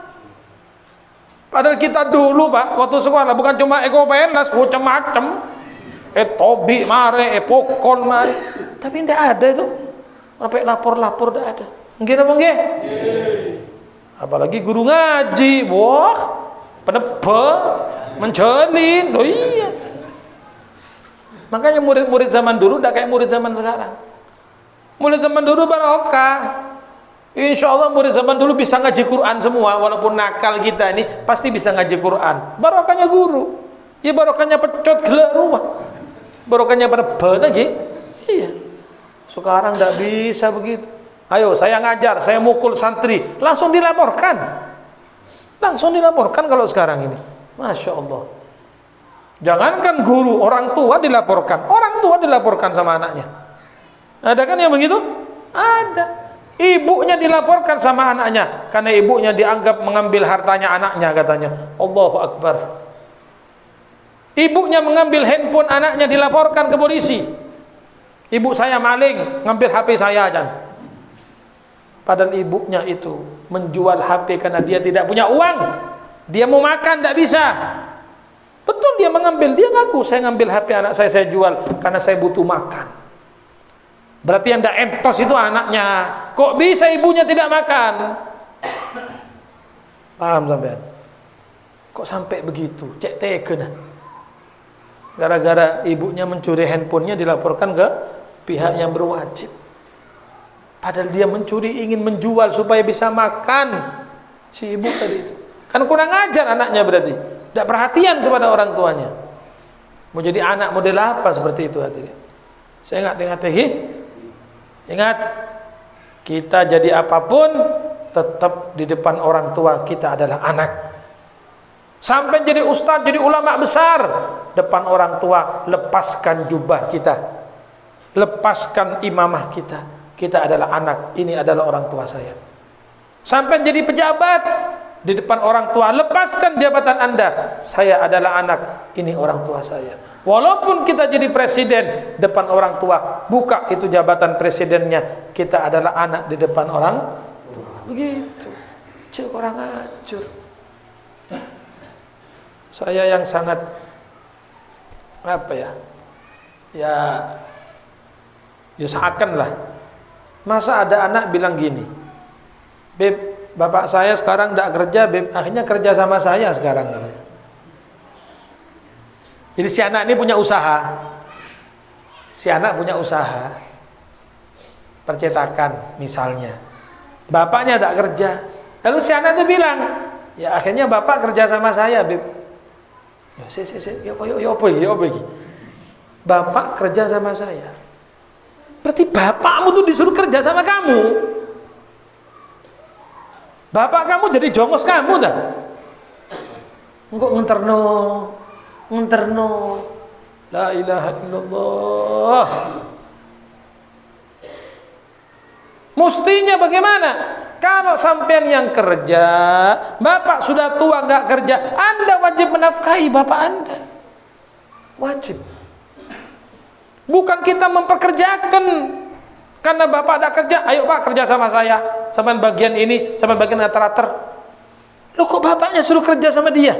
Padahal kita dulu Pak waktu sekolah bukan cuma eko pelas, macam-macam, tobi mare, pokol mare, tapi tidak ada itu sampai lapor tidak ada. Nggih apa nggih? Apalagi guru ngaji, wah penebel, menjelin, oh iya. Makanya murid-murid zaman dulu tidak kayak murid zaman sekarang. Murid zaman dulu barokah. Insya Allah murid zaman dulu bisa ngaji Quran semua. Walaupun nakal kita ini pasti bisa ngaji Quran. Barokahnya guru. Ya barokahnya pecot gelak rumah. Barokahnya pada lagi. Iya. Sekarang tidak bisa begitu. Ayo saya ngajar, saya mukul santri, langsung dilaporkan. Langsung dilaporkan kalau sekarang ini. Masya Allah. Jangankan guru, orang tua dilaporkan. Orang tua dilaporkan sama anaknya. Ada kan yang begitu? Ada. Ibunya dilaporkan sama anaknya karena ibunya dianggap mengambil hartanya anaknya katanya. Allahu Akbar. Ibunya mengambil handphone anaknya dilaporkan ke polisi. Ibu saya maling, ngambil HP saya kan. Padahal ibunya itu menjual HP karena dia tidak punya uang. Dia mau makan tidak bisa. Betul dia mengambil, dia ngaku saya ngambil HP anak saya jual karena saya butuh makan. Berarti yang tidak entos itu anaknya. Kok bisa ibunya tidak makan? Paham sampean? Kok sampai begitu? Cek teken. Gara-gara ibunya mencuri handphonenya dilaporkan ke pihak yang berwajib. Padahal dia mencuri ingin menjual supaya bisa makan. Si ibu tadi itu. Kan kurang ajar anaknya berarti. Tidak perhatian kepada orang tuanya. Mau jadi anak model apa seperti itu hadirin? Saya ingat. Ingat, kita jadi apapun tetap di depan orang tua kita adalah anak. Sampai jadi ustaz, jadi ulama besar, depan orang tua lepaskan jubah kita, lepaskan imamah kita. Kita adalah anak, ini adalah orang tua saya. Sampai jadi pejabat, di depan orang tua, lepaskan jabatan Anda. Saya adalah anak, ini orang tua saya. Walaupun kita jadi presiden depan orang tua, buka itu jabatan presidennya. Kita adalah anak di depan orang tua. Begitu. Cuk, orang acur. Saya yang sangat apa ya? Ya seakan lah. Masa ada anak bilang gini, Beb, bapak saya sekarang tidak kerja, Beb, akhirnya kerja sama saya sekarang. Jadi si anak ini punya usaha. Si anak punya usaha percetakan misalnya. Bapaknya tidak kerja. Lalu si anak itu bilang, ya akhirnya bapak kerja sama saya, Beb. Ya apa? Bapak kerja sama saya. Berarti bapakmu tuh disuruh kerja sama kamu. Bapak kamu jadi jongos kamu dah. Engkau ngenterno. La ilaha illallah. Mestinya bagaimana? Kalau sampean yang kerja, bapak sudah tua nggak kerja, Anda wajib menafkahi bapak Anda. Wajib. Bukan kita memperkerjakan. Karena bapak ada kerja, ayo pak kerja sama saya, sama bagian ini, sama bagian ater-ater. Loh kok bapaknya suruh kerja sama dia?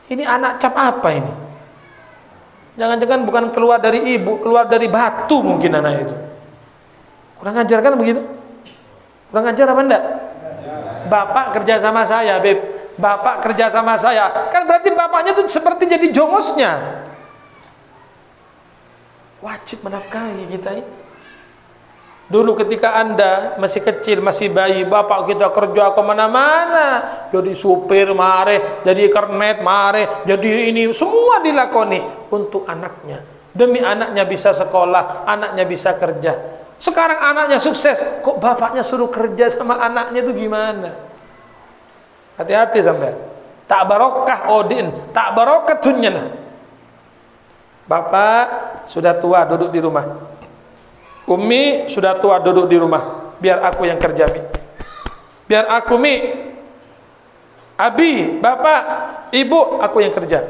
Ini anak cap apa ini? Jangan-jangan bukan keluar dari ibu, keluar dari batu mungkin anak itu. Kurang ajar kan begitu? Kurang ajar apa enggak? Bapak kerja sama saya, Beb. Bapak kerja sama saya. Kan berarti bapaknya tuh seperti jadi jongosnya. Wajib menafkahi kita itu. Dulu ketika Anda masih kecil, masih bayi, bapak kita kerja kemana-mana, jadi supir mare, jadi kernet mare, jadi ini semua dilakoni untuk anaknya. Demi anaknya bisa sekolah, anaknya bisa kerja. Sekarang anaknya sukses, kok bapaknya suruh kerja sama anaknya itu gimana? Hati-hati sampai. Tak barokah odin, tak barokah dunyana. Bapak sudah tua duduk di rumah. Umi sudah tua duduk di rumah. Biar aku yang kerja, Mi. Biar aku, Mi. Abi, bapak, ibu, aku yang kerja.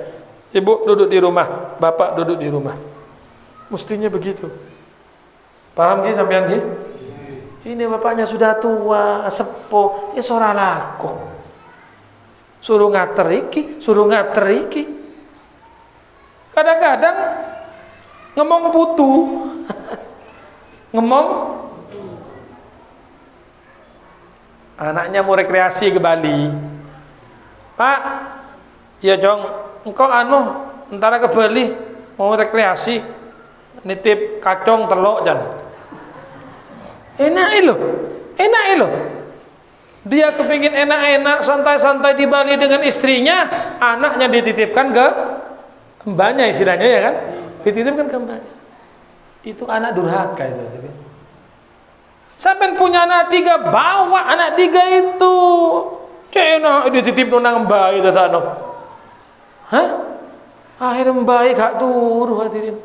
Ibu duduk di rumah, bapak duduk di rumah. Mestinya begitu. Paham Ki sampean Ki? Ini bapaknya sudah tua, sepuh, ya seorang laku. Suruh ngater iki. Kadang-kadang ngomong butuh. Ngomong anaknya mau rekreasi ke Bali. Pak, ya Jong, engkau antara ke Bali mau rekreasi, nitip kacong telok jan. Enak loh. Dia kepingin enak-enak, santai-santai di Bali dengan istrinya, anaknya dititipkan ke mbaknya istilahnya ya kan? Dititipkan ke mbaknya. Itu anak durhaka itu. Sampai punya anak 3, bawa anak 3 itu. Cena dititip nang mbak itu tak no. Hah? Akhirnya mbak gak turu hadirin.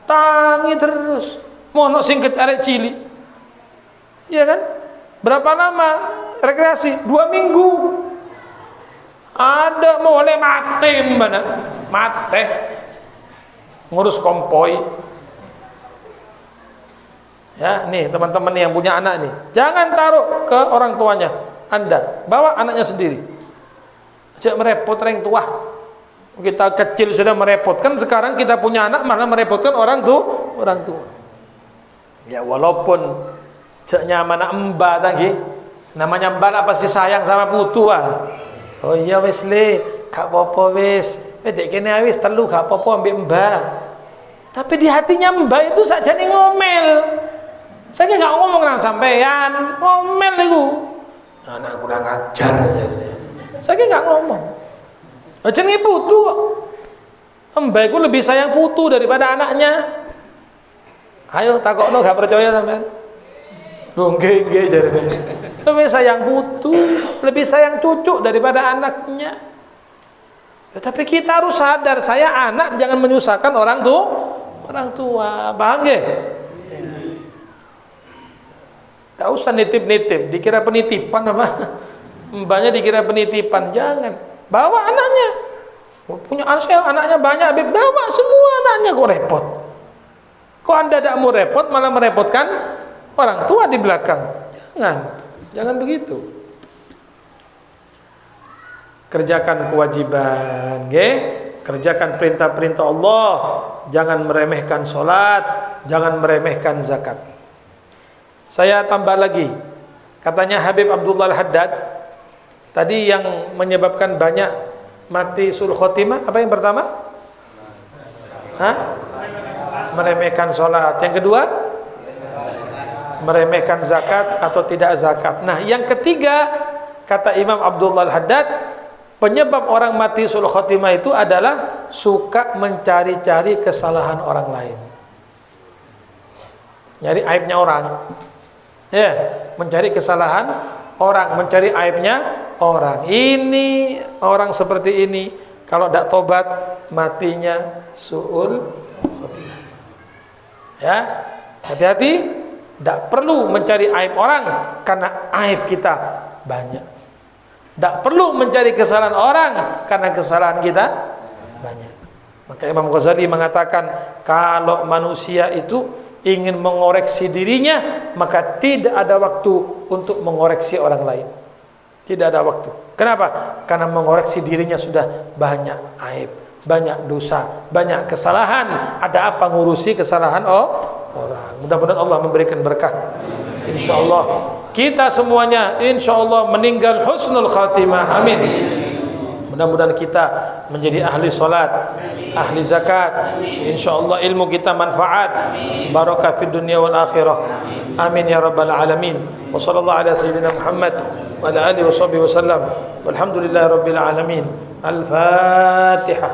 Tangi terus. Monok singket arek cilik. Iya kan? Berapa lama rekreasi? 2 minggu. Ada mulai mate mana? Mate. Ngurus kompoi. Ya, nih teman-teman yang punya anak nih, jangan taruh ke orang tuanya. Anda bawa anaknya sendiri. Jangan merepot orang tua. Kita kecil sudah merepotkan, sekarang kita punya anak malah merepotkan orang tua. Ya walaupun cek nyaman mbak tadi, namanya mbak pasti sayang sama putu ah. Oh iya wis le, gak apa-apa wis. Dek kene wis telu gak apa-apa ambek mbak. Tapi di hatinya mbak itu sakjane ngomel. Saya nggak ngomong nang sampean, ngomel itu. Anak kurang ajar aja. Saya nggak ngomong. Jenenge putu. Mbak itu lebih sayang putu daripada anaknya. Ayo takokno gak percaya sampean. Lho nggih jarene. Lebih sayang putu, lebih sayang cucu daripada anaknya. Tapi kita harus sadar, saya anak jangan menyusahkan orang tua. Paham nggih? Tak usah nitip-nitip, dikira penitipan apa? Mbaknya dikira penitipan. Jangan. Bawa anaknya. Punya anak saya, anaknya banyak, Habib. Bawa semua anaknya, kok repot. Kok Anda tidak mau repot, malah merepotkan orang tua di belakang. Jangan begitu. Kerjakan kewajiban, kerjakan perintah-perintah Allah. Jangan meremehkan sholat, jangan meremehkan zakat. Saya tambah lagi. Katanya Habib Abdullah Al-Haddad, tadi yang menyebabkan banyak mati sul khotimah, apa yang pertama? Meremehkan sholat. Yang kedua? Meremehkan zakat atau tidak zakat. Nah, yang ketiga, kata Imam Abdullah Al-Haddad, penyebab orang mati sul khotimah itu adalah suka mencari-cari kesalahan orang lain. Nyari aibnya orang. Ya, mencari kesalahan orang, mencari aibnya orang. Ini orang seperti ini, kalau tidak tobat matinya su'ul khotimah. Ya, hati-hati, tidak perlu mencari aib orang karena aib kita banyak. Tidak perlu mencari kesalahan orang karena kesalahan kita banyak. Maka Imam Ghazali mengatakan, kalau manusia itu ingin mengoreksi dirinya, maka tidak ada waktu untuk mengoreksi orang lain. Tidak ada waktu. Kenapa? Karena mengoreksi dirinya sudah banyak aib, banyak dosa, banyak kesalahan. Ada apa ngurusi kesalahan orang? Mudah-mudahan Allah memberikan berkah. InsyaAllah kita semuanya InsyaAllah meninggal husnul khatimah. Amin. Mudah-mudahan kita menjadi ahli salat, ahli zakat. InsyaAllah ilmu kita manfaat, barakah fid dunia wal akhirah. Amin ya rabbal alamin. Wa sallallahu ala sayyidina Muhammad wa ala alihi wa sahbihi wa sallam. Walhamdulillahi rabbil alamin. Al-Fatihah.